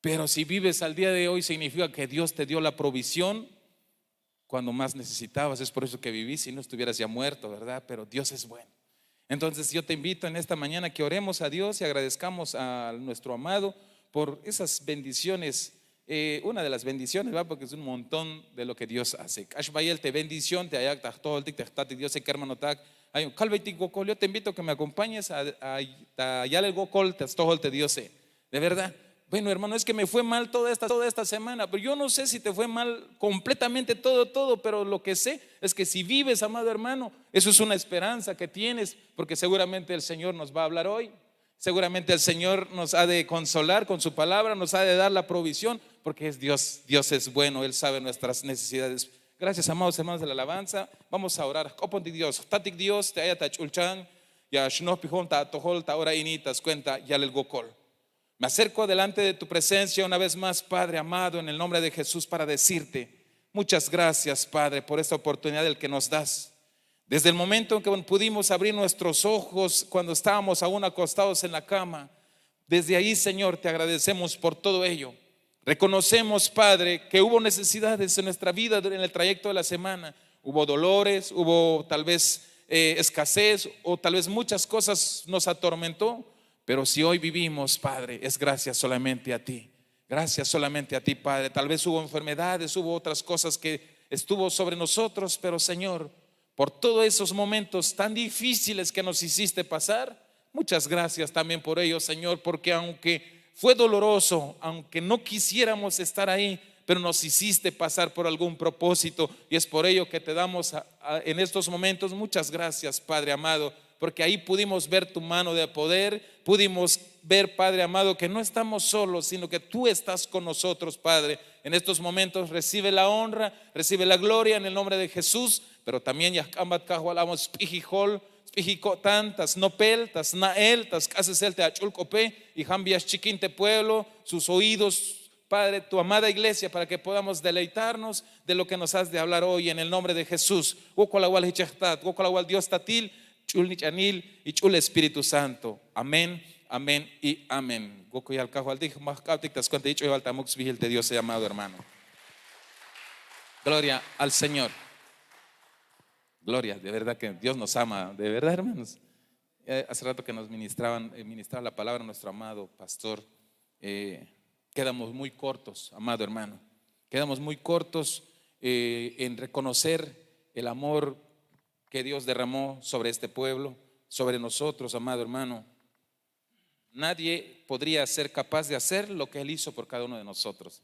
Pero si vives al día de hoy, significa que Dios te dio la provisión cuando más necesitabas. Es por eso que vivís, si no estuvieras ya muerto, ¿verdad? Pero Dios es bueno. Entonces yo te invito en esta mañana que oremos a Dios y agradezcamos a nuestro amado por esas bendiciones. Una de las bendiciones, ¿va? Porque es un montón de lo que Dios hace. Ashbayel te bendición, te ayak tachtol, te tati Dios se hermano tak. Yo te invito a que me acompañes a yale el gokol, te Dios se. De verdad. Bueno, hermano, es que me fue mal toda esta semana, pero yo no sé si te fue mal completamente todo, pero lo que sé es que si vives, amado hermano, eso es una esperanza que tienes, porque seguramente el Señor nos va a hablar hoy, seguramente el Señor nos ha de consolar con su palabra, nos ha de dar la provisión, porque es Dios, Dios es bueno, Él sabe nuestras necesidades. Gracias, amados hermanos de la alabanza. Vamos a orar. Copon de Dios, tatik Dios, te haya tachulchan, ya shnoh pijón ta tojol ta ora initas cuenta ya el gokol. Me acerco delante de tu presencia una vez más, Padre amado, en el nombre de Jesús, para decirte muchas gracias, Padre, por esta oportunidad del que nos das. Desde el momento en que pudimos abrir nuestros ojos cuando estábamos aún acostados en la cama, desde ahí, Señor, te agradecemos por todo ello. Reconocemos, Padre, que hubo necesidades en nuestra vida en el trayecto de la semana. Hubo dolores, hubo tal vez escasez, o tal vez muchas cosas nos atormentó. Pero si hoy vivimos, Padre, es gracias solamente a ti. Gracias solamente a ti, Padre. Tal vez hubo enfermedades, hubo otras cosas que estuvo sobre nosotros, pero Señor, por todos esos momentos tan difíciles que nos hiciste pasar, muchas gracias también por ello, Señor, porque aunque fue doloroso, aunque no quisiéramos estar ahí, pero nos hiciste pasar por algún propósito, y es por ello que te damos en estos momentos muchas gracias, Padre amado, porque ahí pudimos ver tu mano de poder, pudimos ver, Padre amado, que no estamos solos, sino que tú estás con nosotros, Padre. En estos momentos recibe la honra, recibe la gloria en el nombre de Jesús, pero también yahkambat kahualamos pijijol, pijikotan, tas nopel, tas nael, tas casesel te achulcope, y jambias chiquinte pueblo, sus oídos, Padre, tu amada iglesia, para que podamos deleitarnos de lo que nos has de hablar hoy en el nombre de Jesús. Dios tatil, chul nichanil y chul Espíritu Santo. Amén, amén y amén. Dios sea amado hermano. Gloria al Señor. Gloria, de verdad que Dios nos ama, de verdad, hermanos. Hace rato que nos ministraba la palabra nuestro amado pastor. Quedamos muy cortos, amado hermano. Quedamos muy cortos en reconocer el amor que Dios derramó sobre este pueblo, sobre nosotros, amado hermano. Nadie podría ser capaz de hacer lo que Él hizo por cada uno de nosotros.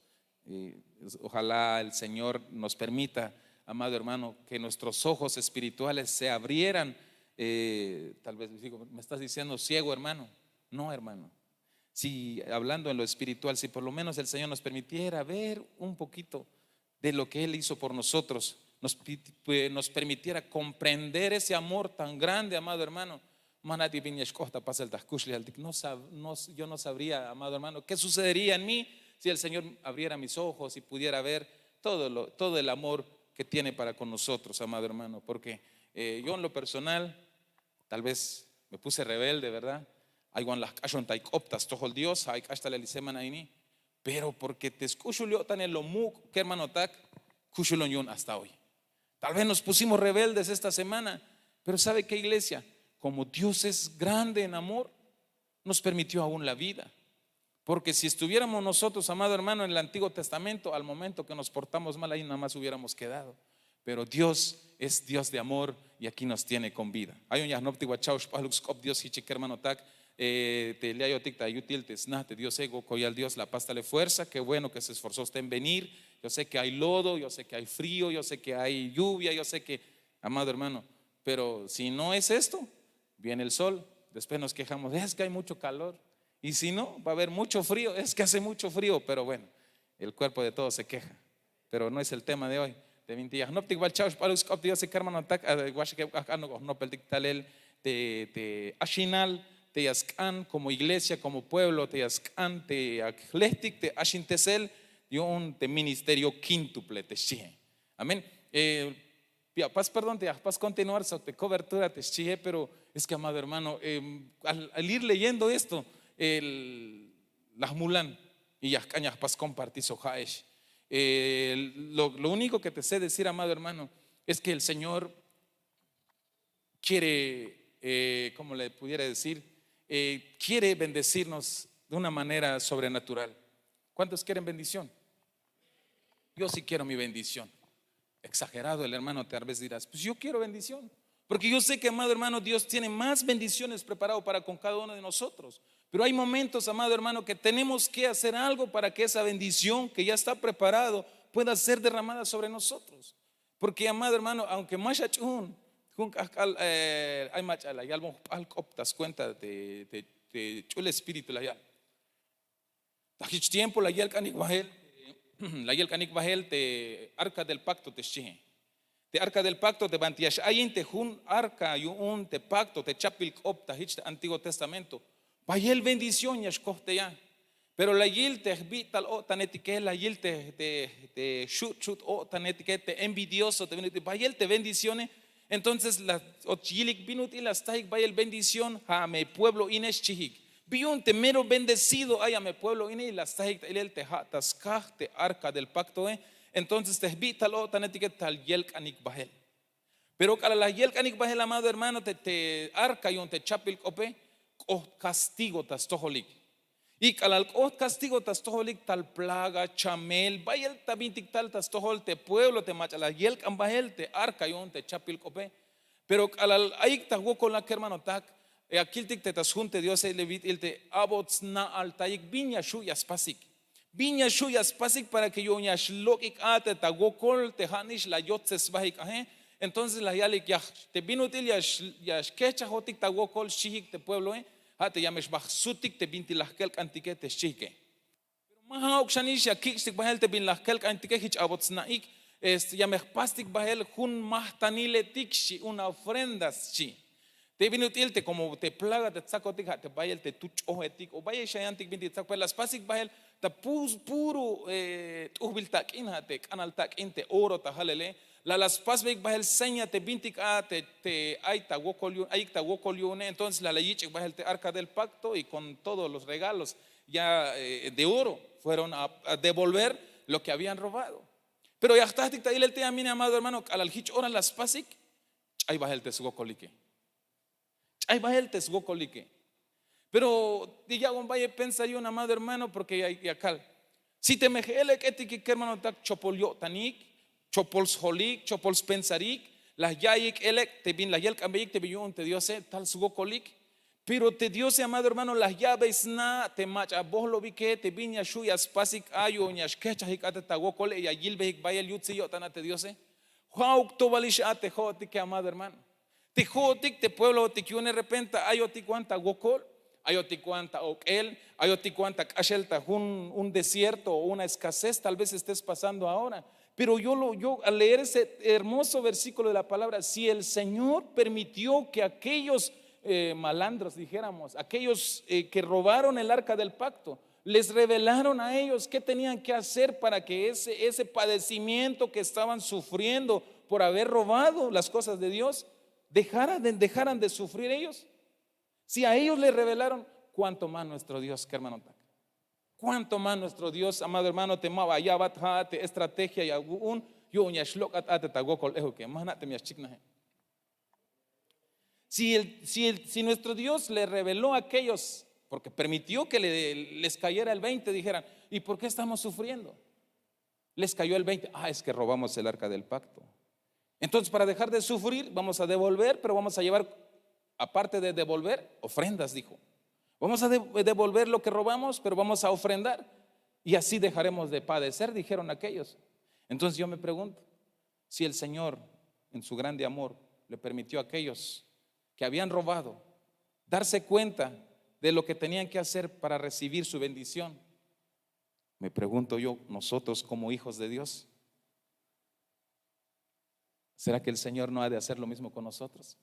Ojalá el Señor nos permita, amado hermano, que nuestros ojos espirituales se abrieran. Tal vez digo, me estás diciendo ciego, hermano. No, hermano. Si hablando en lo espiritual, si por lo menos el Señor nos permitiera ver un poquito de lo que Él hizo por nosotros, nos permitiera comprender ese amor tan grande, amado hermano. Yo no sabría, amado hermano, qué sucedería en mí si el Señor abriera mis ojos y pudiera ver todo el amor que tiene para con nosotros, amado hermano. Porque yo en lo personal, tal vez me puse rebelde, ¿verdad? Pero porque te escucho yo tan en lo mu que hermano tak hasta hoy. Tal vez nos pusimos rebeldes esta semana, pero ¿sabe qué, iglesia? Como Dios es grande en amor, nos permitió aún la vida. Porque si estuviéramos nosotros, amado hermano, en el Antiguo Testamento, al momento que nos portamos mal, ahí nada más hubiéramos quedado. Pero Dios es Dios de amor y aquí nos tiene con vida. Hay un yahnopti guachaush paluxcop Dios hichik hermano tak te leayotik ta yutil te snate Dios ego coyal Dios la paz dale fuerza. Qué bueno que se esforzó usted en venir. Yo sé que hay lodo, yo sé que hay frío, yo sé que hay lluvia, yo sé que, amado hermano, pero si no es esto, viene el sol, después nos quejamos, es que hay mucho calor, y si no, va a haber mucho frío, es que hace mucho frío, pero bueno, el cuerpo de todos se queja, pero no es el tema de hoy. De 20 días, no te igual chao, para los cop Dios se carman atac, no peltic talel, te ashinal, te yascan como iglesia, como pueblo, te yascan, te atletic, te ashintesel. Dio un ministerio quíntuple te chie. Amén. Perdón, te vas continuar sobre cobertura te chie, pero es que, amado hermano, al ir leyendo esto, las mulan, y ya cañas pas compartizo jaesh. Lo único que te sé decir, amado hermano, es que el Señor quiere, como le pudiera decir, quiere bendecirnos de una manera sobrenatural. ¿Cuántos quieren bendición? Yo sí quiero mi bendición. Exagerado el hermano, tal vez dirás, pues yo quiero bendición, porque yo sé que, amado hermano, Dios tiene más bendiciones preparado para con cada uno de nosotros. Pero hay momentos, amado hermano, que tenemos que hacer algo para que esa bendición que ya está preparado pueda ser derramada sobre nosotros. Porque, amado hermano, aunque más hay machala y algo optas cuenta de chule espíritu la ya. Tiempo la yel canik bajel, la yel canik bajel te arca del pacto te chihe. Te arca del pacto te bantiash. Hay te jun arca y un te pacto te chapil opta hich Antiguo Testamento. Bajel bendición ya escoste ya. Pero la yil te vital o tan etiqueta, la yil te shoot o tan etiqueta envidioso te viene bajel te bendiciones. Entonces la ochilik binut y las taik bajel bendición a mi pueblo ines chihik. Biun te mero bendecido ay a mi pueblo ines y las taik el te hatas te arca del pacto Entonces te vital o tan etiqueta al yelk anik bajel. Pero para la yelk anik bajel, amado hermano, te arca y un te chapil cope castigo tastoholik. Y al castigo tastoholik tal plaga, chamel, bayel tabintik tal tastohol te pueblo te macha la yelk ambajel te arca y un te chapil cope. Pero al aik tago con la que hermano tak, aquiltik te tasjunte Dios el levit el te abots na altaik viña shuyas pasik. Viña shuyas pasik para que yo ñash lokik ate tago kol te hanish la yotzes bahik Entonces la yalik ya te binutil ya kecha hotik tago kol shihik te pueblo te llames bajsutik te binti lahkel antike te shike. Pero más auxanish ya kikstik bahel te bin lahkel antike hich abotsnaik llames pastik bahel hun mahtanile tikshi una ofrenda shi. Te binutil te como te plaga te tsakotik te bahel te tuch etik o bahel shayantik binti tsak las pasik bahel ta puro tuhbil takin te kanal takin te oro ta halele. Las pasbek bahel seña te bintik te aita wokoliune entonces la leyichik bahel te arca del pacto y con todos los regalos ya de oro fueron a devolver lo que habían robado. Pero ya está el te amine amado hermano al hich ora las pasik chay bahel te sugokolike. Chay bahel te sugokolike. Pero diga un valle pensa yo amado hermano porque hay acá si te mejele que que hermano tak chopolio tanik chopols holik, chopols pensarik, las yayik elek, te bin la yel kambeyik, te biyun, te diose, tal sugo kolik. Pero te diose, amado hermano, las llaves na, te macha, vos lo vi que te viña shuyas pasik ayo, ñas kechahik ate tago kole, y ayil behik bayel yutsi yo tan te diose. Huauk tobalish ate jotik, amado hermano. Te jotik, te pueblo, te kione repenta, ayo ti cuanta gokol. Ayoti cuanta okel, ayoti cuanta kashelta, un desierto o una escasez, tal vez estés pasando ahora. Pero yo al leer ese hermoso versículo de la palabra, si el Señor permitió que aquellos malandros, dijéramos, aquellos que robaron el arca del pacto, les revelaron a ellos qué tenían que hacer para que ese padecimiento que estaban sufriendo por haber robado las cosas de Dios, dejaran de sufrir ellos. Si a ellos les revelaron, ¿cuánto más nuestro Dios, que hermano? ¿Cuánto más nuestro Dios, amado hermano, te mava ya te estrategia y algún yo ñashlok ate tagokol ejo que más nate mi chikna. Si nuestro Dios le reveló a aquellos, porque permitió que les cayera el 20, dijeran, ¿y por qué estamos sufriendo? Les cayó el 20, es que robamos el arca del pacto. Entonces, para dejar de sufrir, vamos a devolver, pero vamos a llevar, aparte de devolver, ofrendas, dijo. Vamos a devolver lo que robamos, pero vamos a ofrendar y así dejaremos de padecer, dijeron aquellos. Entonces yo me pregunto, si el Señor en su grande amor le permitió a aquellos que habían robado darse cuenta de lo que tenían que hacer para recibir su bendición, me pregunto yo, nosotros como hijos de Dios, ¿será que el Señor no ha de hacer lo mismo con nosotros?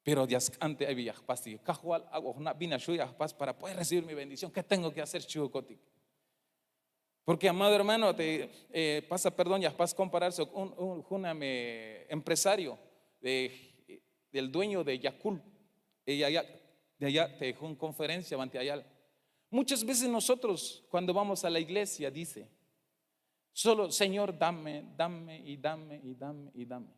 Pero ya antes había pasti, cajual hago una bina shuya para poder recibir mi bendición. ¿Qué tengo que hacer, chucotic? Porque, amado hermano, pasa, perdón, ya vas a compararse con un empresario del dueño de Yakul, de allá te dejó una conferencia ante allá. Muchas veces nosotros cuando vamos a la iglesia dice, solo Señor, dame, dame y dame y dame y dame.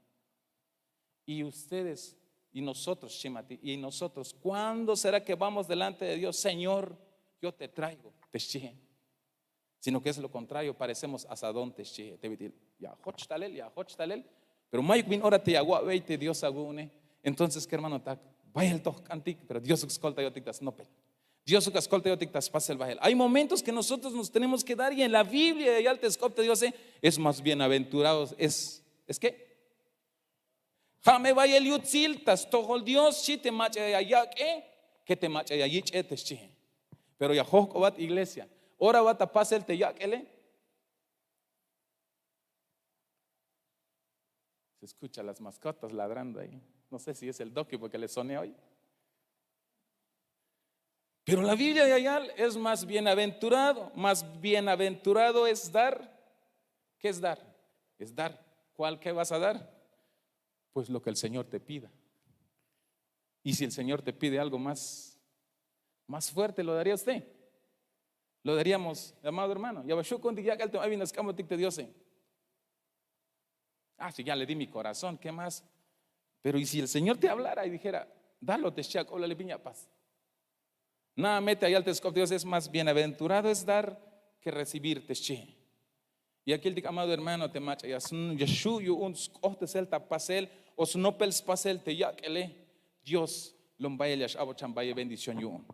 Y ustedes y nosotros, Shemati, y nosotros, ¿cuándo será que vamos delante de Dios? Señor, yo te traigo, te shie. Sino que es lo contrario, parecemos asadón te shie. Te vitil, ya, hoch talel. Pero mayuk bin ora te agua veite Dios agune. Entonces, ¿qué hermano tak? Vaya el toch cantic, pero Dios escolta yo tictas no pel. Dios escolta yo tictas pasa el bajel. Hay momentos que nosotros nos tenemos que dar y en la Biblia y al te escolta Dios es más bienaventurado, es que Jame vaya el yutziltas, tohol Dios, si te macha ya que te macha ya yich eteschi. Pero ya bat iglesia, ahora va a pasar el teyakele. Se escucha las mascotas ladrando ahí. No sé si es el doqui porque le soné hoy. Pero la Biblia de Ayal es más bienaventurado es dar. ¿Qué es dar? Es dar. ¿Cuál que vas a dar? Pues lo que el Señor te pida. Y si el Señor te pide algo más fuerte, ¿lo daría usted? Lo daríamos, amado hermano. Si ya le di mi corazón, ¿qué más? Pero y si el Señor te hablara y dijera, dalo te shak, hola le piña paz. Nada, mete ahí al tescop, Dios es más bienaventurado es dar que recibir te shak. Y aquí el dic, amado hermano, te macha, ya shu yu un skohtes el tapasel, os no pels pasel te yakele, Dios lombaye yash abo chambaye bendición yu.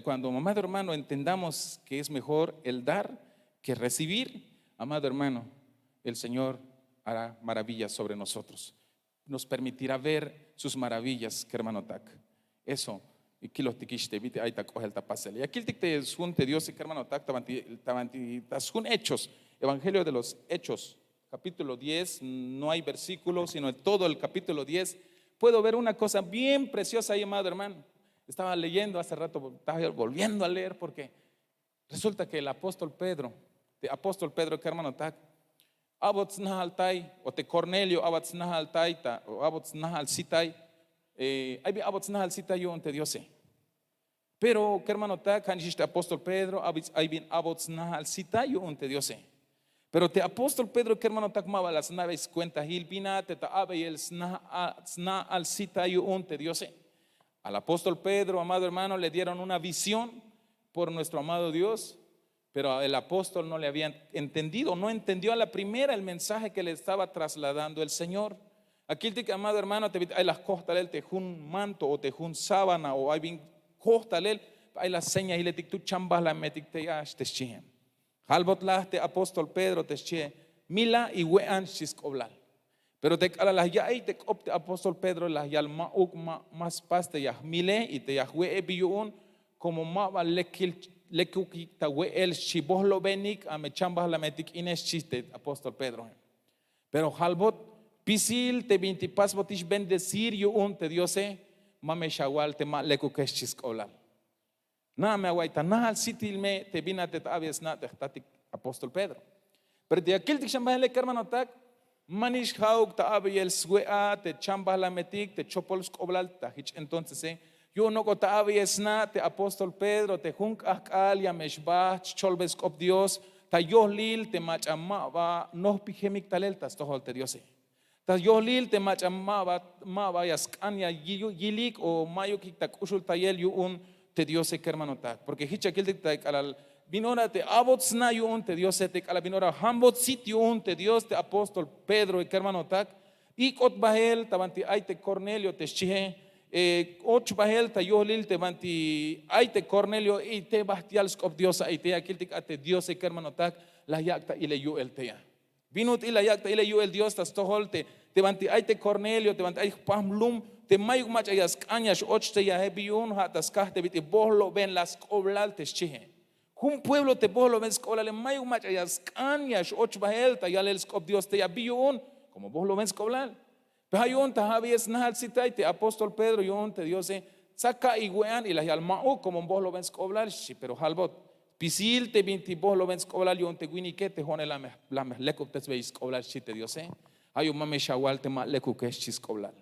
Cuando, amado hermano, entendamos que es mejor el dar que recibir, amado hermano, el Señor hará maravillas sobre nosotros. Nos permitirá ver sus maravillas, que hermano tak. Eso. Y aquí los tiquiste, viste, ahí ta coge el tapasel. Y aquí el tic te junte Dios y que hermano tak, tabanti, tasun hechos. Evangelio de los Hechos, capítulo 10, no hay versículos, sino todo el capítulo 10. Puedo ver una cosa bien preciosa ahí, amado hermano. Estaba leyendo hace rato, estaba volviendo a leer, porque resulta que el apóstol Pedro, que hermano tak, abotsnahal tai, o te Cornelio abotsnahal taita, o abotsnahal sitai, hay abotsnahal sitai yo ante Dios. Pero que hermano tak, hanishiste apóstol Pedro, hay bien abotsnahal sitai yo ante Dios. Pero te apóstol Pedro que hermano takmaba las naves cuenta hilbina te taabe y el sna al cita y unte Dios. Al apóstol Pedro, amado hermano, le dieron una visión por nuestro amado Dios, pero el apóstol no le había entendido, no entendió a la primera el mensaje que le estaba trasladando el Señor. Aquí el amado hermano, hay las costalel, te jun manto o te jun sábana o hay bien costalel, hay las señas y le tic tu chambas la metic te ya te chihem. Halbotlah te apóstol Pedro te che mila y wean chiskoblal. Pero te cala las ya y te opte apóstol Pedro las ya mauk más paste ya mile y te ya we biun como ma lekil ta we el shiboslo benik a me chambas la metik ines chiste apóstol Pedro. Pero halbot pisil te 20 pas botish bendecir yo te diose mame shawal te ma leku kesh chiskoblal. Nada me aguaita, nada al sitil me te vina te avies na te tatik apóstol Pedro. Pero de aquel te chambas le hermano tak manish hauk ta aviel suea te chambas la metik te chopols coblal ta hich entonces yo no go ta avies na te apóstol Pedro te junk akal ya meshba cholbes cop Dios ta yohlil te machamaba no pijemik taleltas tohol te Dios. Ta yohlil te machamaba maba yaskanya yilik o mayo kik ta kushul tayel yu te Dios que hermano tak, porque hicha aquel te calal vinora te abotsna yo te Dios te calal vinora hambot sitio te Dios te apóstol Pedro que hermano tak y kot bahel tabanti ay te Cornelio te chihe och bahel ta yohlil te banti ay te Cornelio y te bastial skop Dios ay te aquel te Dios que hermano tak la yakta y le yo el te vinut y la yakta y le yo el Dios tas tohol te banti ay te Cornelio te banti ay pamlum te mayuk mach ayas cañas ochte ya hebiun hatas kahte bit bohlo ben las coblal te chihe. Un pueblo te bohlo ben coblal mayuk mach ayas cañas och bahelta ya les cop Dios te ya biun como bohlo ben coblal. Pero ta habies nahal sitai te apóstol Pedro yon te Dios saca y wean y la yalmao como bohlo ben coblal pero halbot pisil te 20 bohlo ben coblal yon te guinique te hone la lekop te veis coblal te Dios ayo mame shawal te ma lekuk es chis coblal.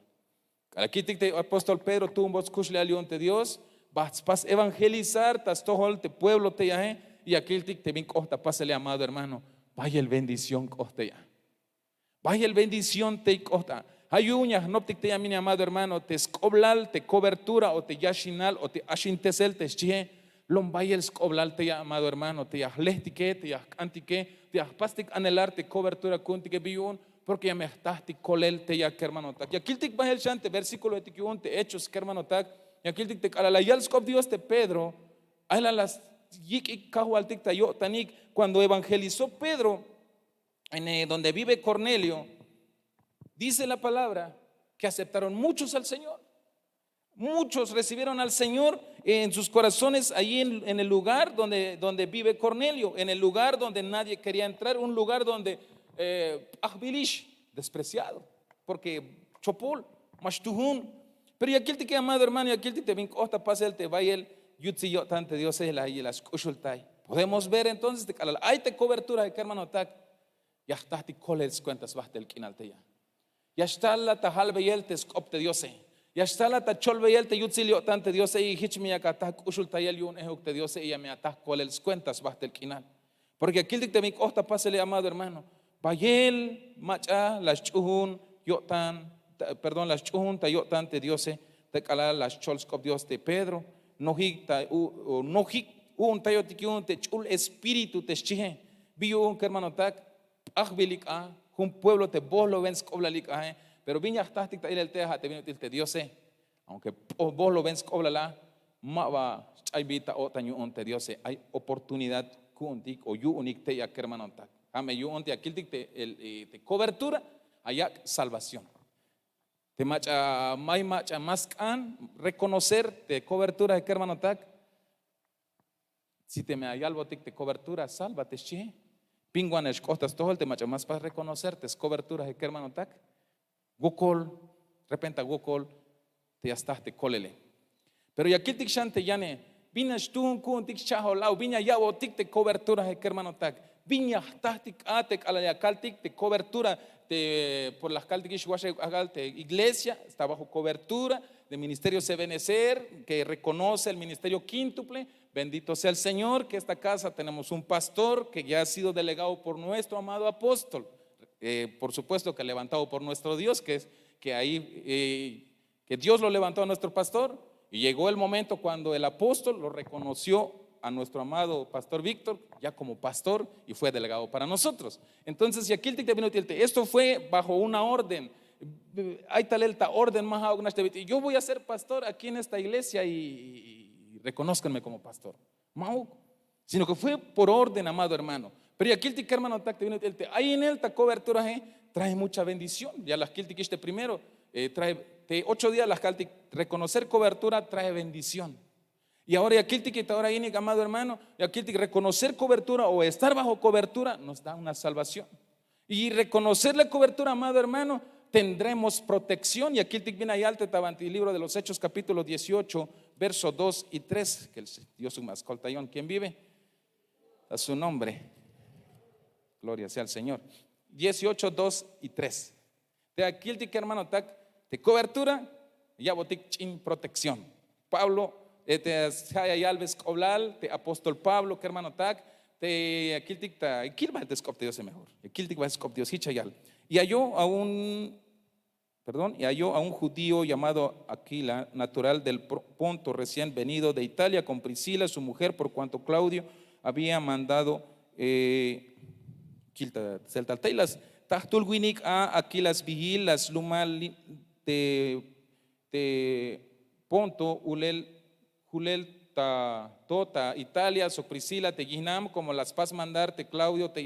Aquí te apóstol Pedro tuvo un boscush le alión de Dios, vas evangelizar, tas tohol te pueblo te ya, y aquel tic te vin costa, pásale amado hermano, vaya el bendición costa ya. Vaya el bendición te costa. Hay uñas, no te ya mi amado hermano, te escoblal, te cobertura, o te yashinal, o te ashintesel, te chie, vaya el escoblal te ya amado hermano, te ya lestique, te ya antique, te ya pastic anelar, te cobertura kuntique biun, porque ya me estás te colel te ya que hermano tak. Y aquí te va el chante, versículo de tiquiun, te hechos que hermano tak, y aquí te a la yal scop Dios te Pedro, a las yik y cahual tic tayo tanik, cuando evangelizó Pedro, en donde vive Cornelio, dice la palabra que aceptaron muchos al Señor. Muchos recibieron al Señor en sus corazones, allí en el lugar donde vive Cornelio, en el lugar donde nadie quería entrar, un lugar donde Ahbilish, despreciado, porque Chopol, Mashtuhun. Pero y aquí te queda amado hermano, y aquí te vincosta, pasa el te vaya el yutzi yo tante Dios es la y las kushultai. Podemos ver entonces, hay te cobertura de que hermano tak. Ya está ti coles cuentas basta el quinalte ya. Ya está la tajal beyel te scopte Dios. Ya está la tachol beyel te yutzilio tante Dios y hichmi acá ushul tayel yun ejuk te Dios y ya me atas coles cuentas basta el quinal. Porque aquí te mi costa pásele amado hermano. Bayel macha las chuhun yotan perdón las chuhun ta yotan te Dios te cala las chols cop Dios te Pedro nojik ta nojik un tayotikiun te chul espíritu te chije biu un hermano tak Ahbilik un pueblo te vos lo ven coblalik pero viña hasta el teja te vino te Dios aunque vos lo ven coblala mava chaybita o tañu onte Dios hay oportunidad kuntik o yu unik te ya hermano tak ame yu onte akiltik te cobertura allá salvación te macha mai macha más can reconocer te cobertura de hermano tak si te me hay algo te cobertura sálvate chi Pinguanes costas todo el tema más para reconocerte es cobertura de que hermano tak Gukol repenta Gukol te ya estás te colele pero ya aquí tik shante yane viña stun kun tik chaho lao viña ya tik te cobertura de que hermano tak viña tastik atek a la yakaltik te cobertura de por las caltik te iglesia está bajo cobertura de ministerio Sebenecer que reconoce el ministerio quíntuple. Bendito sea el Señor que esta casa tenemos un pastor que ya ha sido delegado por nuestro amado apóstol, por supuesto que levantado por nuestro Dios, que Dios lo levantó a nuestro pastor, y llegó el momento cuando el apóstol lo reconoció a nuestro amado pastor Víctor ya como pastor y fue delegado para nosotros. Entonces, y aquí esto fue bajo una orden. Hay tal orden más, yo voy a ser pastor aquí en esta iglesia y reconózcanme como pastor, sino que fue por orden, amado hermano. Pero aquí el hermano ahí en esta cobertura trae mucha bendición. Ya las kiltiquiste primero trae 8 días las caltic reconocer cobertura trae bendición. Y ahora aquí el ahora ahí amado hermano, y aquí reconocer cobertura o estar bajo cobertura nos da una salvación. Y reconocer la cobertura, amado hermano, tendremos protección. Y aquí el viene ahí alto tabanti, libro de los Hechos capítulo 18 versos 2 y 3, que el Dios su mascoltayón, ¿quién vive? A su nombre, gloria sea al Señor. 18, 2 y 3. De aquí el tique hermano tac, de cobertura, ya botic chin protección. Pablo, te alves coblal, te apóstol Pablo, que hermano tac, te aquí el tic ta, aquí va a descop Dios es mejor. Aquí el tic va a descop Dios hichayal. Y halló a un judío llamado Aquila, natural del Ponto, recién venido de Italia, con Priscila, su mujer, por cuanto Claudio había mandado Celtalteilas, Tahtulwinik a Aquilas vigil, las lumal de Ponto, Julel Tota, Italia, so Priscila, te Ginam, como las paz mandarte, Claudio, te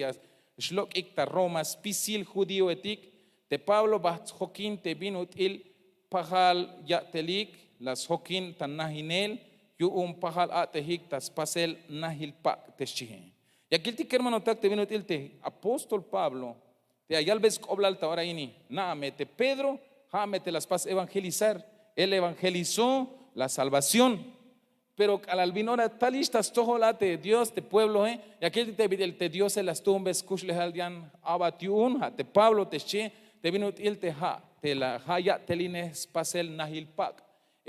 Shlok ikta Roma, Spisil judío etik, te Pablo bas Joquín te vino il pajal ya telik, las Joquín tan nahinel, yu pajal a tehik tas pasel nahil pak te shihe. Y aquí el hermano tak te vino il te apóstol Pablo, te ayal ves cobla alta ahora ini, mete Pedro, mete las paz evangelizar, él evangelizó la salvación. Pero al albinora talistas tojolate Dios te pueblo y aquel te Dios se las tumbes kushle haldian abatiun te Pablo te che te vino il te la haya telines pasel nahil pak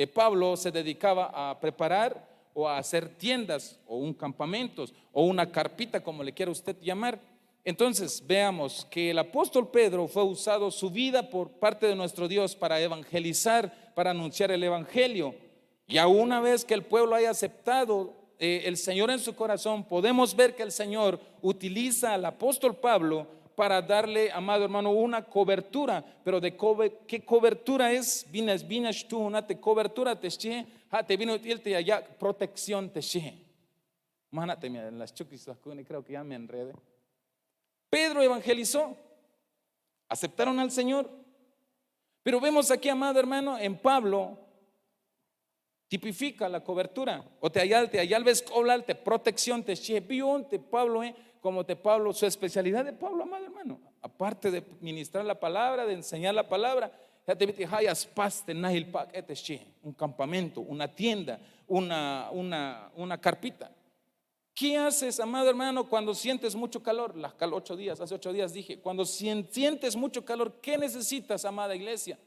Pablo se dedicaba a preparar o a hacer tiendas o un campamento o una carpita, como le quiera usted llamar. Entonces veamos que el apóstol Pedro fue usado su vida por parte de nuestro Dios para evangelizar, para anunciar el evangelio. Y aún una vez que el pueblo haya aceptado el Señor en su corazón, podemos ver que el Señor utiliza al apóstol Pablo para darle, amado hermano, una cobertura. Pero de qué cobertura es? Vinas tú una te cobertura te te vino irte allá protección te Imagínate, en las chukis creo que ya me enredé. Pedro evangelizó, aceptaron al Señor. Pero vemos aquí, amado hermano, en Pablo tipifica la cobertura. O te ayal ves te protección te Pablo, como te Pablo, su especialidad de Pablo, amado hermano, aparte de ministrar la palabra, de enseñar la palabra, un campamento, una tienda, una carpita. ¿Qué haces, amado hermano, cuando sientes mucho calor? Hace 8 días dije, cuando sientes mucho calor, ¿qué necesitas, amada iglesia?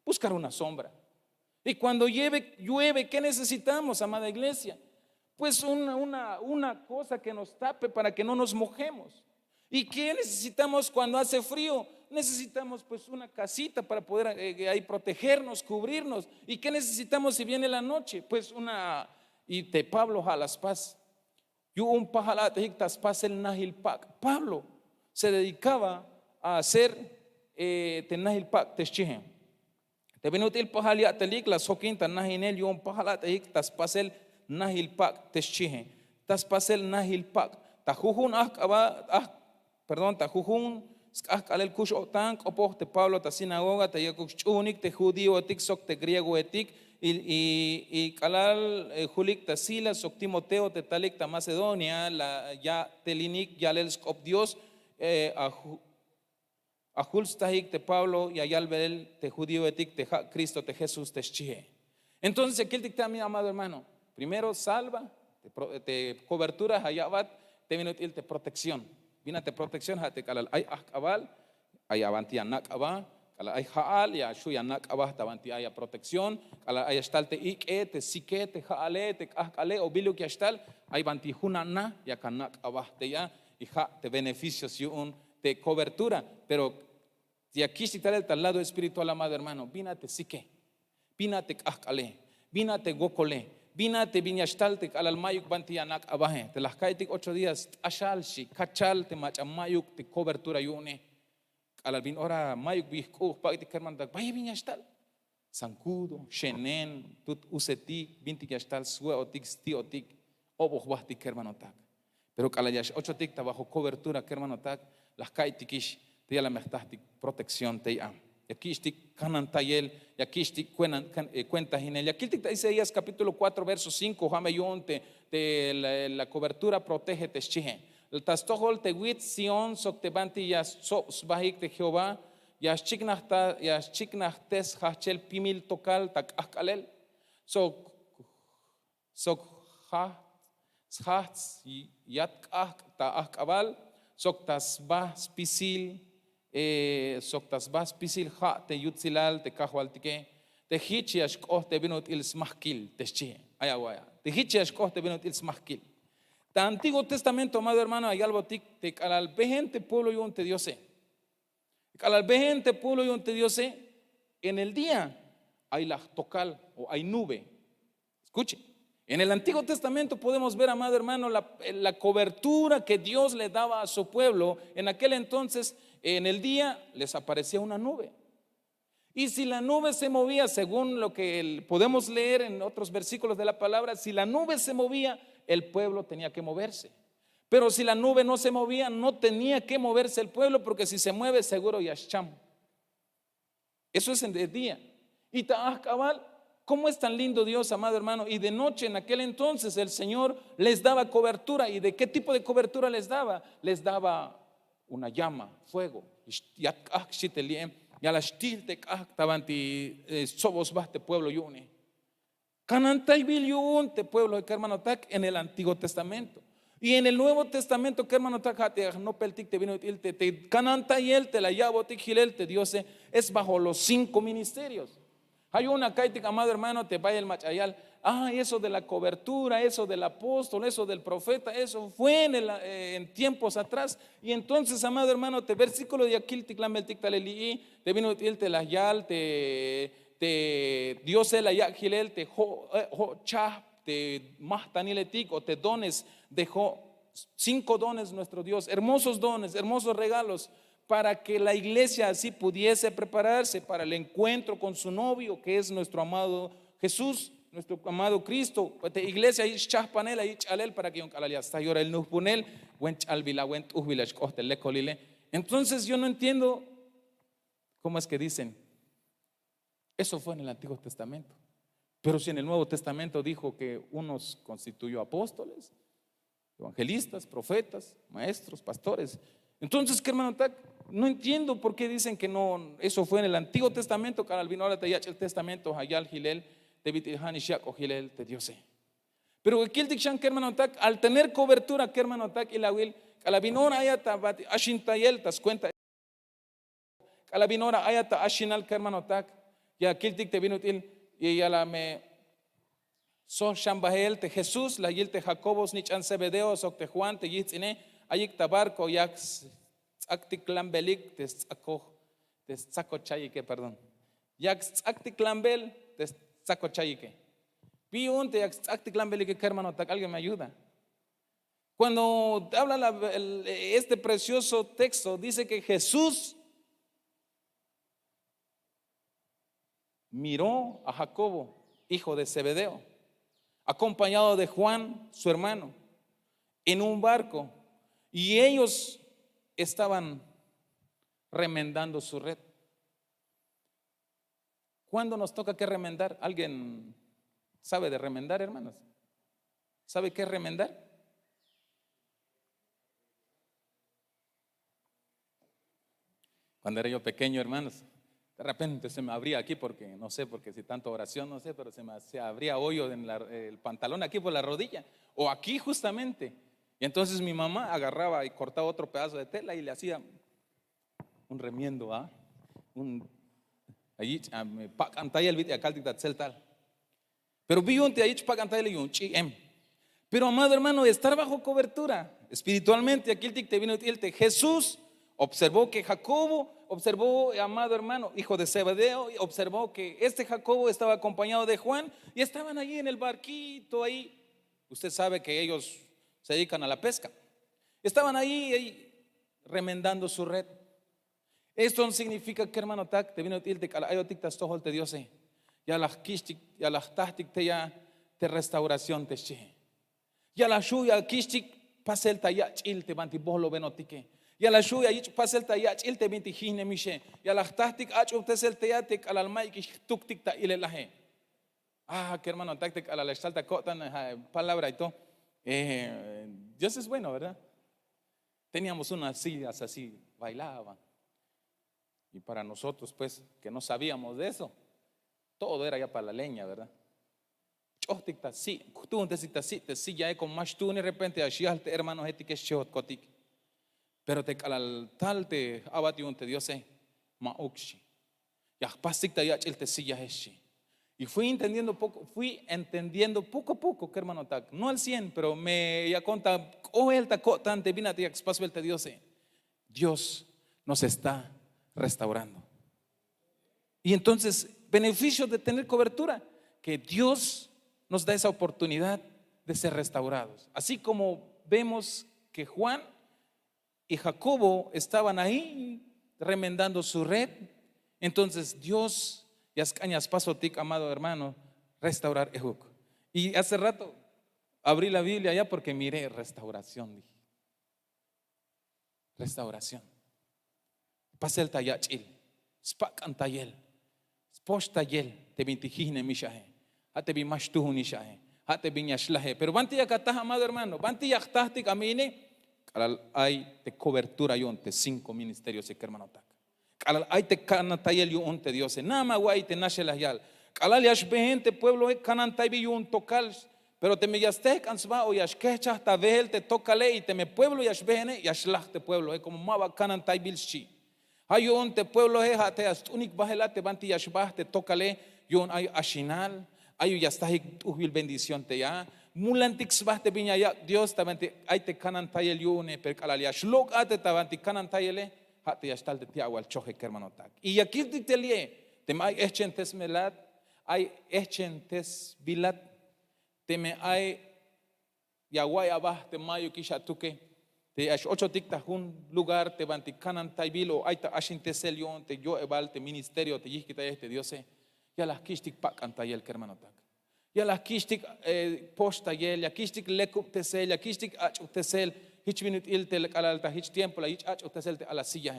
Buscar una sombra. Y cuando llueve, ¿qué necesitamos, amada iglesia? Pues una cosa que nos tape para que no nos mojemos. ¿Y qué necesitamos cuando hace frío? Necesitamos pues una casita para poder ahí protegernos, cubrirnos. ¿Y qué necesitamos si viene la noche? Pues y te Pablo a las paz. Pablo se dedicaba a hacer tenahil pak teschihen. Te venutil pahalia telik la sokin tanahinel yum pahala tehik tas pasel nahil pak teschihen. Tas pasel nahil pak. Tajujun tajujun alel kush otank opoh te Pablo ta sinagoga te yakuk chunik te judío etik sok te griego etik y kalal julik ta Silas sok Timoteo te talik ta Macedonia la ya telinik yalel skop Dios Ajulstahik te Pablo y ayalbel te judío etik te Cristo te Jesús te schie. Entonces aquí el mi amado hermano, primero salva, te cobertura, hayabat, te vino te protección. Vínate protección, hate kalal ay akabal, ay avanti anak aba, kalal ay haal, ya shu anak aba, tavanti ay protección, kalal ay estalte ike, te sike, te haale, te akale, o bilu que estal, ay vanti hunana, ya kanak aba, te ya, y te beneficios y te cobertura. Pero si aquí está el lado espiritual, amado hermano, vínate sike, vínate akale, vínate gokole, vínate viñastalte al mayuk banti anak abaje, te las kaitik 8 días, ashalshi, kachal te machamayuk te cobertura yune, al vin ora mayuk bihku, pagti kermandak, vaya viñastal, sankudo, shenen, tut useti, vinti yastal, sue otik, sti otik, oboh wahti kermanotak. Pero calayash 8 tic bajo cobertura, kermanotak, las kaitikish, te la mestahtik protección te am. Y aquí estic canan tayel, y aquí estic cuenta ginel. Y aquí te Isaías capítulo 4 verso 5, jameyon la cobertura protege te chihe. El tastohol te wit Sion sok te banti yas sbahik te Jehová, yas chiknahtes hachel pimil tokal tak akalel. Sok Shats yat ta akabal sok tasbah spisil soktas pisil ha te yutzilal te kahualtike te hichiash koh te binut il smahkil te chi ayawaya te hichiash koh te binut il smahkil. Ta Antiguo Testamento, amado hermano, hay algo te calal gente pueblo y un te diose. Calal gente pueblo y un te diose. En el día hay la tocal o hay nube. Escuche. En el Antiguo Testamento podemos ver, amado hermano, la cobertura que Dios le daba a su pueblo. En aquel entonces, en el día les aparecía una nube. Y si la nube se movía, según lo que podemos leer en otros versículos de la palabra, si la nube se movía, el pueblo tenía que moverse. Pero si la nube no se movía, no tenía que moverse el pueblo, porque si se mueve, seguro yashcham. Eso es en el día. Y cabal. ¿Cómo es tan lindo Dios, amado hermano? Y de noche en aquel entonces el Señor les daba cobertura. ¿Y de qué tipo de cobertura les daba? Les daba una llama, fuego. Pueblo yune. Pueblo de Kermanotak en el Antiguo Testamento. Y en el Nuevo Testamento, Kermanotak no peltic te vino te cananta y él te la llavo te Dios es bajo los 5 ministerios. Hay una kaitik, amado hermano, te vaya el machayal. Eso de la cobertura, eso del apóstol, eso del profeta, eso fue en tiempos atrás. Y entonces, amado hermano, te versículo de aquel ticlamel tictaleli, te vino te la yal, te Dios el ayakilel, te ho cha, te mahtaniletik, o te dones, dejó 5 dones nuestro Dios, hermosos dones, hermosos regalos, para que la iglesia así pudiese prepararse para el encuentro con su novio, que es nuestro amado Jesús, nuestro amado Cristo. Esta iglesia ahí chaspanel ahí chalel para que hasta llora el nuspunel wen chalvila wen uhvila le colile. Entonces yo no entiendo cómo es que dicen eso fue en el Antiguo Testamento, pero si en el Nuevo Testamento dijo que unos constituyó apóstoles, evangelistas, profetas, maestros, pastores. Entonces, ¿qué hermano? No entiendo por qué dicen que no, eso fue en el Antiguo Testamento, que al vino ahora te el Testamento, Hayal Gilel, te Vitihani Shak o Gilel, te Diose. Pero aquí el Dikshan, ¿qué hermano? Al tener cobertura, ¿qué hermano? Y la Will, a la vinora ayata, Ashintayel, tas cuenta, a la vinora ayata, Ashinal, ¿qué hermano? Y aquí el Dik te vino y ya la me. So shambahel te Jesús, la yil te Jacobos, ni chan Zebedeo, sok te Juan, te yitzine, ayik tabarco, yak acticlambelik, te saco chayike, perdón. Yak acticlambel, te saco chayike. Vi un te yak acticlambelik, que hermano, alguien me ayuda. Cuando habla este precioso texto, dice que Jesús miró a Jacobo, hijo de Zebedeo, acompañado de Juan, su hermano, en un barco, y ellos estaban remendando su red. ¿Cuándo nos toca que remendar? ¿Alguien sabe de remendar, hermanos? ¿Sabe qué es remendar? Cuando era yo pequeño, hermanos, de repente se me abría aquí porque, no sé, porque si tanto oración, no sé, pero se abría hoyo en el pantalón aquí por la rodilla, o aquí justamente. Y entonces mi mamá agarraba y cortaba otro pedazo de tela y le hacía un remiendo, allí, pantalla el vídeo, acá el tal. Pero vi un te ahí pantalla y un chim. Pero amado hermano, estar bajo cobertura espiritualmente, aquí el te vino el te Jesús observó que Jacobo, observó, amado hermano, hijo de Zebedeo, observó que este Jacobo estaba acompañado de Juan y estaban allí en el barquito ahí. Usted sabe que ellos se dedican a la pesca. Estaban ahí remendando su red. Esto no significa que, hermano, te vino te calayotic tastohol te diose. Ya las kishtik, ya las tahtik te restauración te che. Ya la shuya kishtik pase el tayach il te banti bolo benotique. Ya la shuya ich pase el tayach il te binti hine mishe. Ya la tahtik ach uptes el teyatik al almay kish tuktik ta ile lahe. Que hermano, táctica a la salta cotan palabra y todo. Dios es bueno, ¿verdad? Teníamos unas sillas así, bailaban. Y para nosotros, pues, que no sabíamos de eso, todo era ya para la leña, ¿verdad? Sí, tú un sí, ya con más tú de repente, así al hermano, que shot cotic. Pero te calal tal te abati un te Dios, ma ukshi. Ya pasik ta ya el te silla heshi. Y fui entendiendo poco a poco, que hermano, no al 100, pero me ya conta, el tacotante, vina te espacio el te Dios. Dios nos está restaurando. Y entonces, beneficio de tener cobertura, que Dios nos da esa oportunidad de ser restaurados. Así como vemos que Juan y Jacobo estaban ahí remendando su red, entonces Dios Yas cañas paso tic, amado hermano, restaurar ejuk. Y hace rato abrí la Biblia ya porque miré restauración, dije. Restauración. Pasel tayachil, spak antayel, sposh tayel, te vintijine mishahe, hate bi mashtuhu nishahe, hate bi nyashlahe. Pero banti ya katah, amado hermano, banti ya ktahtik amine, hay de cobertura yonte 5 ministerios de hermano tak. Kalal ay te canantayel yo unte Dios, nama guay te nashelas yal. Kalal yash behente pueblo canantay bi un tocal, pero te me yaste cansba o yash quecha hasta vehel te tocale y te me pueblo yash behene yashlah te pueblo como maba canantay bilshi. Hay unte pueblo hate ast unik bahelate banti yash bah te tocale yon ay ashinal, ayu ya está uhil bendición te ya. Mulantix baste piña ya Dios tamante ay te canan tayel yune per calalia shlok ate tabanti canan tayele hate ya estal de tiawal choje hermano tak. Y aquí te lie te may echentes melat ay echentes bilat te me ay yaguay abah te mayo kisha tuke te ash ocho tikta un lugar te banti canan taybil o ay ta ashin te selion te yo ebal te ministerio te yikita este Dios ya las kishtik pak antayel hermano tak. Ya las kishtik posta yel, ya kishtik lekup tesel, ya kishtik ach tesel, hich minut il te alalta hich tiempo la hich ach tesel te a la silla.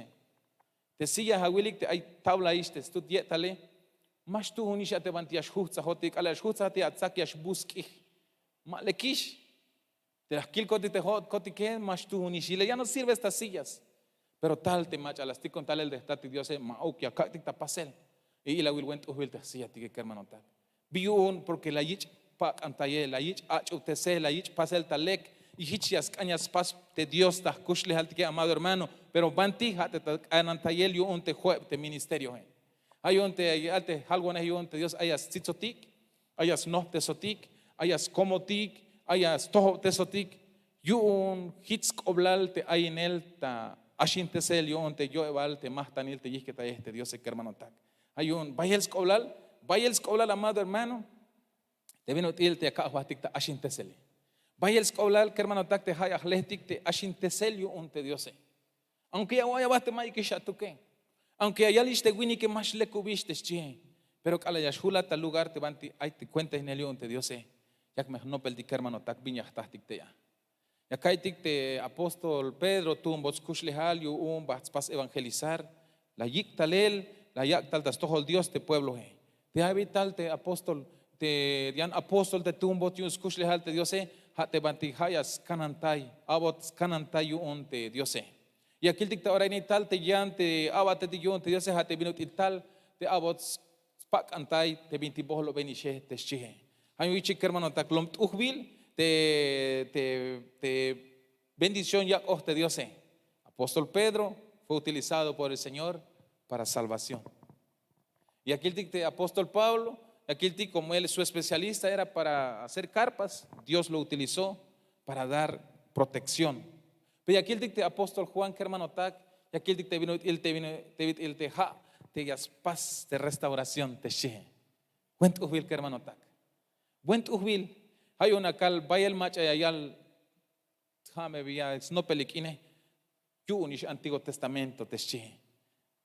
Te silla hawilik te ay tabla iste stud yetale, mas tu unisha te bantiash hutza hotik, ala hutza te atzakiash buski. Ma lekish, te las kil koti te hot koti que mas tu unishile, ya no sirve estas sillas. Pero tal te mach alastik con tal el de estati Dios ma okia kaktik ta pasel. Y la wilwent uhil te silla tige hermano tal. Biun porque la yich pak antaye la yich ach utese la yich pasel talek y hichias cañas pas de Dios ta kushle haltike amado hermano pero banti hate anantayel yo unte jueb te ministerio hay unte alte algo ne yo unte Dios ayas titzotik ayas no tesotik ayas komotik ayas toho tesotik yo un hits oblal te hay en él ta ashin tesel yo unte yo eval te más tanil te yishke ta este Dios que hermano tak hay un bayels oblal vaya el escolar amado hermano, te vino te acá huatik ta ashin teseli. Vaya el escolar que hermano tak te hay atletic te ashin teselio unte Dios. Aunque ya vaya baste mai que shatuke. Aunque allá liste wini que más le cubiste chie. Pero cala ya shula tal lugar te banti ay te cuenta en el unte Dios. Ya que me no peldi que hermano tak viña tastik te ya. Ya kaitik te apóstol Pedro tumbos kushlehal yu bats pas evangelizar. La yik talel, la yak tal das todo el Dios te pueblo te habital te apóstol te dian apóstol te tumbo tius kushlehal te Dios te banti hayas kanantay abot kanantay un te Dios y aquí te ahora ni tal te yan te abate te yon te Dios te vino tal te abot pak antay te binti bohlo benishe te chihe hay un chico hermano ta klom tuhbil te bendición ya te Dios apóstol Pedro fue utilizado por el Señor para salvación. Y aquí el apóstol Pablo, aquí el como él su especialista era para hacer carpas, Dios lo utilizó para dar protección. Pero aquí el apóstol Juan, que hermano tak, y aquí el te vino, el te ja, te yas paz de restauración, te she. Buen tuhbil, que hermano tak. Buen tuhbil, hay una cal, vaya el macha y ayal, jame vía, es no pelikine, yunish Antiguo Testamento, te she.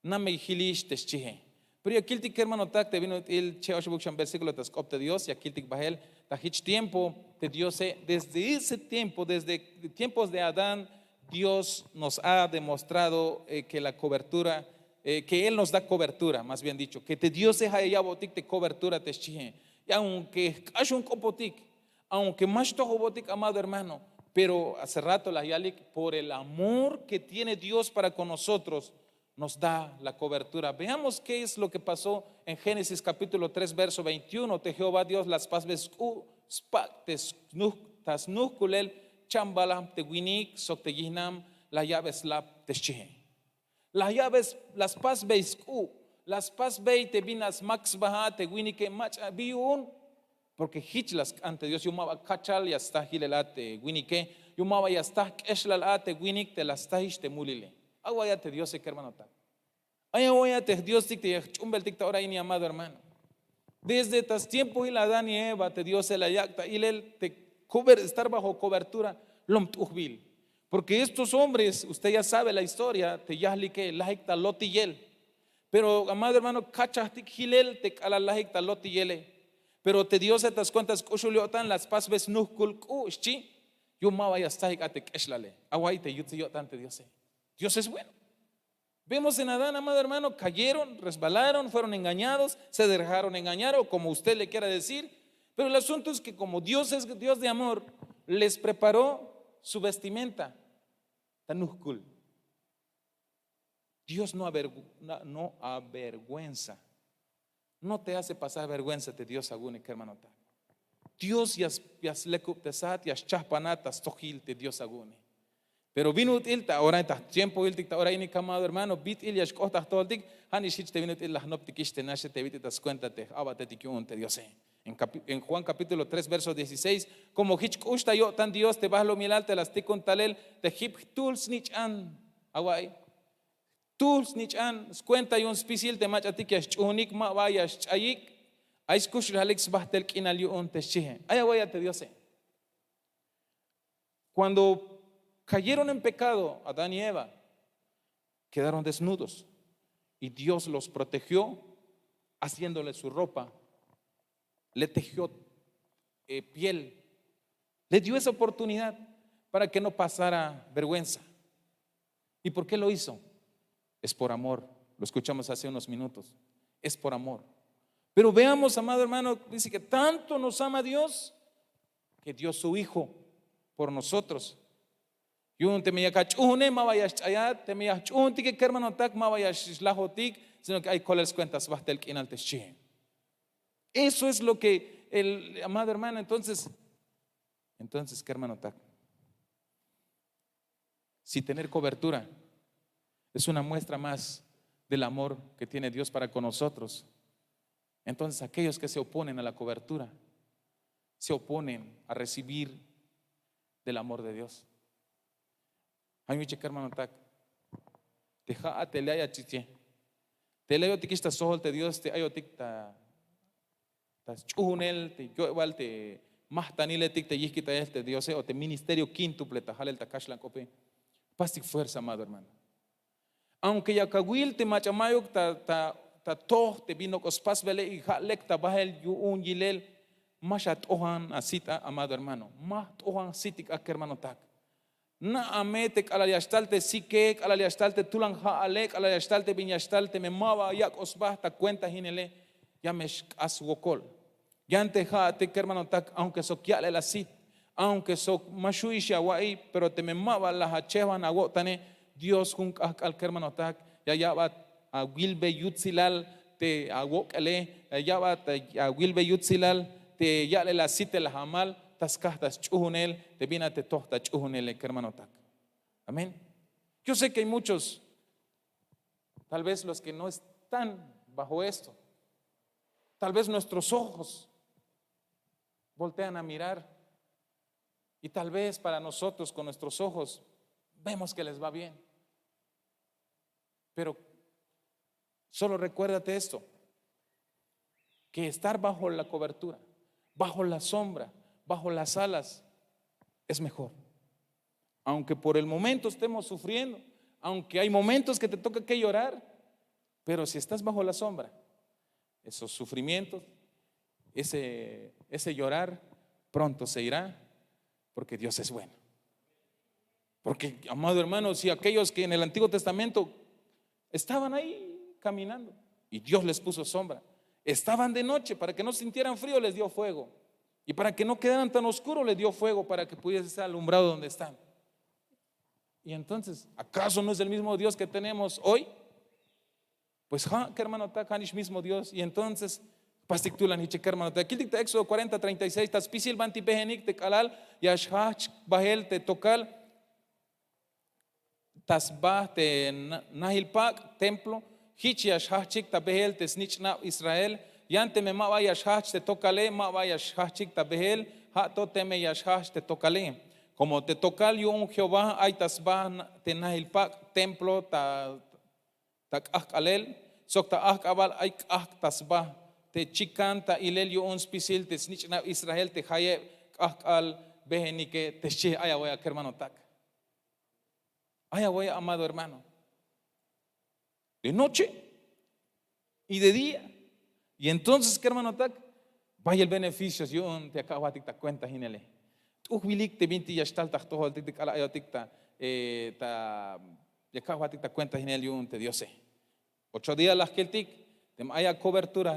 Name hilish, te she. Pero aquí el hermano tak te vino el cheoshbuksham versículo de de Dios y aquí el bahel tahich tiempo de Dios desde ese tiempo desde tiempos de Adán Dios nos ha demostrado que la cobertura que él nos da cobertura más bien dicho que te Dios se haya botik de cobertura te chije y aunque hay un copotik aunque más toho botik amado hermano pero hace rato la yalik por el amor que tiene Dios para con nosotros nos da la cobertura. Veamos qué es lo que pasó en Génesis capítulo 3 verso 21. Te Jehová Dios las pasves spactes tas nukulel chambalam te winik sok te yihnam la llaves la tesche. Las llaves las pas veis las pas vei te vinas max baja te winike mach biun porque hitlas ante Dios yumaba kachal ya está hilelate winike yumaba ya está eslalate winik te las tahish te mulile. Aguayate Dios que hermano tal. Aguayate Dios te chumbel tic ahora ni amado hermano. Desde tas tiempo y la Adán y Eva te Dios se la yacta y él te estar bajo cobertura lom tuhbil. Porque estos hombres, usted ya sabe la historia, te yahlike la hecta lot y él. Pero amado hermano, cachastik hilel te cala la hecta lot y él. Pero te Dios estas cuentas kushuliotan las pasves nuhkul kushi. Yo ma vaya hasta ate keshlale. Aguayte yutiotan te Dios. Dios es bueno. Vemos en Adán, amado hermano, cayeron, resbalaron, fueron engañados, se dejaron engañar o como usted le quiera decir. Pero el asunto es que como Dios es Dios de amor, les preparó su vestimenta. Tanuhkul. Dios no avergüenza. No te hace pasar vergüenza de Dios agune, hermano. Dios yas lekup tesat, yas chahpanatas tohil de Dios agune. Pero vino ilta, ahora está tiempo ilta, ahora ini amado hermano, bit il yash kohta todo tik, han ishich te vino il lahnop tikiste nashe te vit das cuéntate, abate tikyun te Dios. En Juan capítulo 3 verso 16, como hich usta yo tan Dios te vas lo milal te las tikun talel te hip tools nich an awai. Tools nich an cuenta y un spisil te machatik yash chunik ma vayas chayik. Ais kush alex bahtel kinal yo un te shihe. Ay awai te Dios. Cuando cayeron en pecado, Adán y Eva quedaron desnudos y Dios los protegió haciéndole su ropa, le tejió piel, le dio esa oportunidad para que no pasara vergüenza. ¿Y por qué lo hizo? Es por amor, lo escuchamos hace unos minutos, es por amor. Pero veamos, amado hermano, dice que tanto nos ama Dios que dio su Hijo por nosotros. Yun te me yakachune ma vayas chayat, te me yachun tik hermano tak ma vayas lahotik, sino que hay coles cuentas bastel kinal teshe. Eso es lo que el amado hermano, entonces, ¿qué hermano tak? Si tener cobertura es una muestra más del amor que tiene Dios para con nosotros, entonces aquellos que se oponen a la cobertura se oponen a recibir del amor de Dios. Hay mucho que hermano tak. Deja a telea chiche. Teleo tikista sohol te Dios te ayotik ta chunel te yo igual te mahtanile tik te yikita este Dios o te ministerio quíntuple ta halel ta kashlan kope. Pastik fuerza, amado hermano. Aunque ya kawil te machamayok ta toh te vino kospas vele y halek ta bahel yu un yilel mashat ohan asita, amado hermano. Maht ohan sitik ak hermano tak. Na ametek alaliastalte sikek alaliastalte tulan haalek alaliastalte viñastalte me mava yak osbahta cuenta hinele ya mesh aswokol ya ante haate hermano tak aunque so kiale la sit aunque so mashuisha wai pero te me mava la hachevan agotane Dios kun al hermano tak ya bat a wilbe yutzilal te agokale ya bat a wilbe yutzilal te yale la sit el hamal tas chunel te vina te tohta chunel hermano tak. Amén. Yo sé que hay muchos, tal vez los que no están bajo esto, tal vez nuestros ojos voltean a mirar y tal vez para nosotros con nuestros ojos vemos que les va bien, pero solo recuérdate esto, que estar bajo la cobertura, bajo la sombra, bajo las alas es mejor. Aunque por el momento estemos sufriendo, aunque hay momentos que te toca que llorar, pero si estás bajo la sombra, esos sufrimientos, ese llorar pronto se irá, porque Dios es bueno. Porque, amado hermano, si aquellos que en el Antiguo Testamento estaban ahí caminando y Dios les puso sombra, estaban de noche para que no sintieran frío, les dio fuego. Y para que no quedaran tan oscuros, les dio fuego para que pudiese estar alumbrado donde están. Y entonces, ¿acaso no es el mismo Dios que tenemos hoy? Pues, que hermano, es mismo Dios. Y entonces, pastictulan y cheque hermano, aquí dicta Éxodo 40, 36, taspisil banti behenik te kalal, yashach bahel te tokal, tasbah te nahilpak, templo, hich yashachik ta behel te snichna Israel, yante me ma vayas hach te tocale, ma vayas hachik ta behel, hato teme yas hach te tocale. Como te tocal yo un Jehová, hay tasbah te nahilpak, templo ta kalel, sok ta akabal ay tasbah te chikan ta ilel yo un spisil te snichna Israel te haye akal behenike te she ayawaya hermano tak. Ayawaya amado hermano. De noche y de día. Y entonces, ¿qué hermano tak? Vaya el beneficio, yo te acabo de dar cuenta, Ginele. Tú wilik te vinti ya está el tacto, te cala yo ticta, te acabo de dar cuenta, Ginele, yo te Dios sé. 8 días las que el tic, te haya cobertura,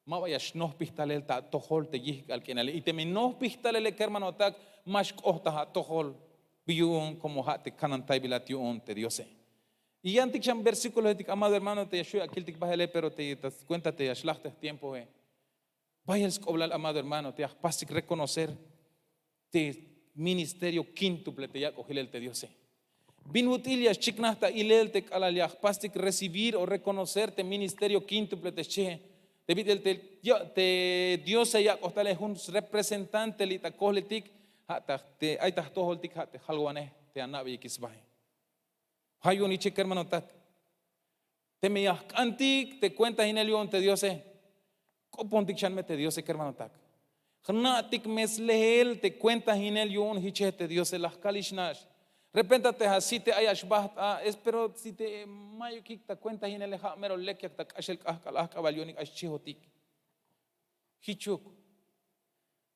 ma vaya no pistale el tojol te yih al Ginele. Y te me no pistale el hermano tak, más costa tojol, biun como te canantay bilation te Dios sé. Y antes que versículos de amado hermano te ayuda aquí te bájale pero te das cuenta te aslaste tiempo vaya el escoblar amado hermano te has pasado reconocer te ministerio quíntuple te ya cogil el te Dios. Binutilia chiknahta ilel te kalaliach pastik recibir o reconocerte ministerio quíntuple te che. Te Dios ya costal es un representante lita kohletik hata te ay tahtoholtik hata halwane te anabi kisbay. Hayuni chik hermano tak. Te me antik te cuentas en el león te Dios. Copontik chanme te Dios hermano tak. Hnatik meslehel te cuentas en el león hiche te Dios las kalishnash. Repéntate así te hayas baht espero si te mayo kik te cuentas en el mero lekyak tak ashel kabalionik ashihotik. Hichuk.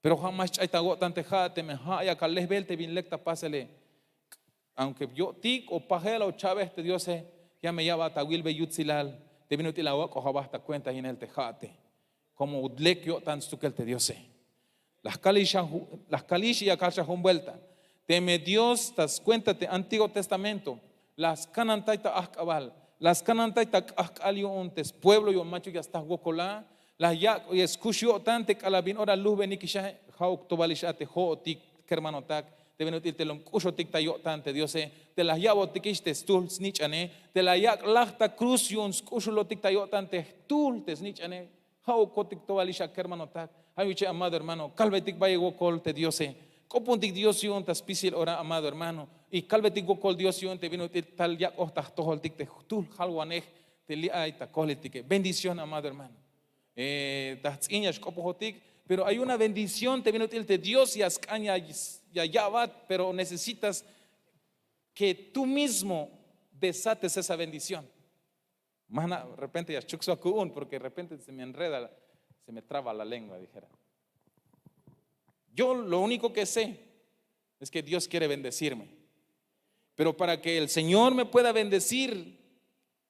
Pero jamás hay tagot tante jate me haya kaleh belte bin lekta pásele. Aunque yo tik o pajela o chaves te Dios ya me llama tawil be yutzilal te vino tilawak o jabasta cuentas en el tejate. Como udlek yo tan stukel te Dios. Las kalish y akasha vuelta. Teme Dios, tas cuéntate, Antiguo Testamento, las canantaita akabal, las canantaita akaliontes, pueblo y macho ya está gocolá, las ya y escucho tante calabin ora luz benikisha hauk tobalishate hotik kermanotak, te venutil te loncucho tiktayo tante Dios te las yabo tikiste stul snichane, te la yak lachta crucion scuchulo tiktayo tante tul te snichane, hauk kotik tobalisha kermanotak, hayuche amado hermano, calvetik baye gocol te Dios Copuntik Dios yon tas pisil ora amado hermano y calvetik gokol Dios yon te vino tal ya ostas toholtik te tul halwanej te li ay ta kohletik bendición amado hermano tas iñas copohotik pero hay una bendición te vino te Dios y ascaña ya va pero necesitas que tú mismo desates esa bendición mana de repente ya chuksuakun porque de repente se me enreda se me traba la lengua dijera. Yo lo único que sé es que Dios quiere bendecirme. Pero para que el Señor me pueda bendecir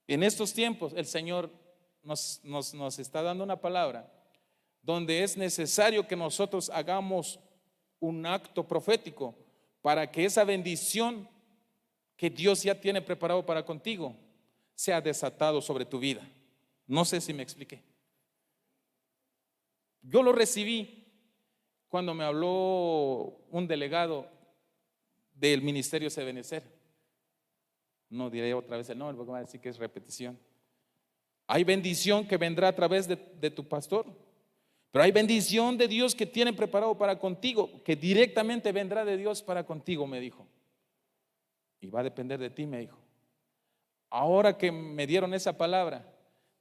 en estos tiempos, el Señor nos está dando una palabra donde es necesario que nosotros hagamos un acto profético para que esa bendición que Dios ya tiene preparado para contigo sea desatado sobre tu vida. No sé si me expliqué. Yo lo recibí cuando me habló un delegado del Ministerio Sebenecer. No diré otra vez el nombre porque me va a decir que es repetición. Hay bendición que vendrá a través de tu pastor, pero hay bendición de Dios que tiene preparado para contigo, que directamente vendrá de Dios para contigo, me dijo. Y va a depender de ti, me dijo. Ahora que me dieron esa palabra,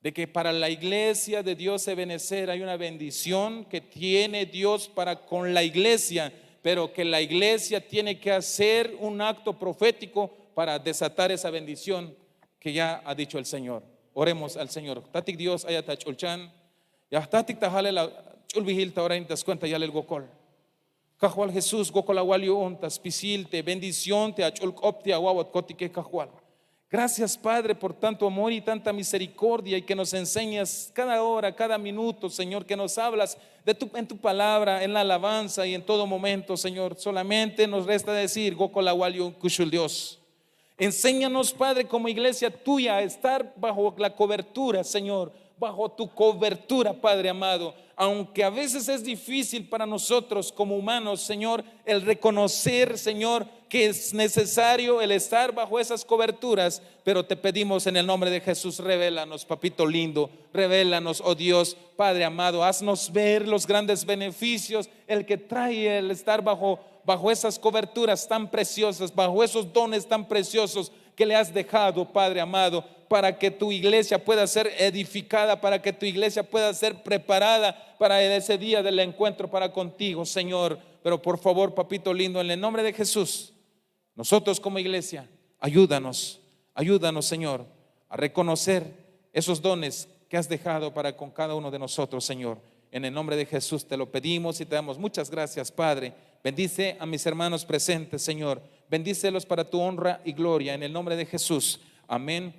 de que para la iglesia de Dios Ebenecer hay una bendición que tiene Dios para con la iglesia, pero que la iglesia tiene que hacer un acto profético para desatar esa bendición que ya ha dicho el Señor. Oremos al Señor. Tatik Dios ayatach ulchan, ya tatik tajale la chulvihil taurain tas cuenta ya el gokol. Cajual Jesús gokol awalio ontas pisilte bendición te achulk opti awawat kotike cajual. Gracias Padre por tanto amor y tanta misericordia y que nos enseñas cada hora, cada minuto, Señor, que nos hablas en tu palabra, en la alabanza y en todo momento, Señor. Solamente nos resta decir, Gokolawalio Kushul Dios. Enséñanos, Padre, como iglesia tuya a estar bajo la cobertura, Señor, bajo tu cobertura, Padre amado. Aunque a veces es difícil para nosotros como humanos, Señor, el reconocer, Señor, que es necesario el estar bajo esas coberturas, pero te pedimos en el nombre de Jesús, revélanos, papito lindo, revélanos, oh Dios, Padre amado, haznos ver los grandes beneficios, el que trae el estar bajo esas coberturas tan preciosas, bajo esos dones tan preciosos que le has dejado, Padre amado, para que tu iglesia pueda ser edificada, para que tu iglesia pueda ser preparada para ese día del encuentro para contigo, Señor. Pero por favor, papito lindo, en el nombre de Jesús, nosotros como iglesia, ayúdanos, Señor, a reconocer esos dones que has dejado para con cada uno de nosotros, Señor. En el nombre de Jesús te lo pedimos y te damos muchas gracias, Padre. Bendice a mis hermanos presentes, Señor. Bendícelos para tu honra y gloria en el nombre de Jesús. Amén.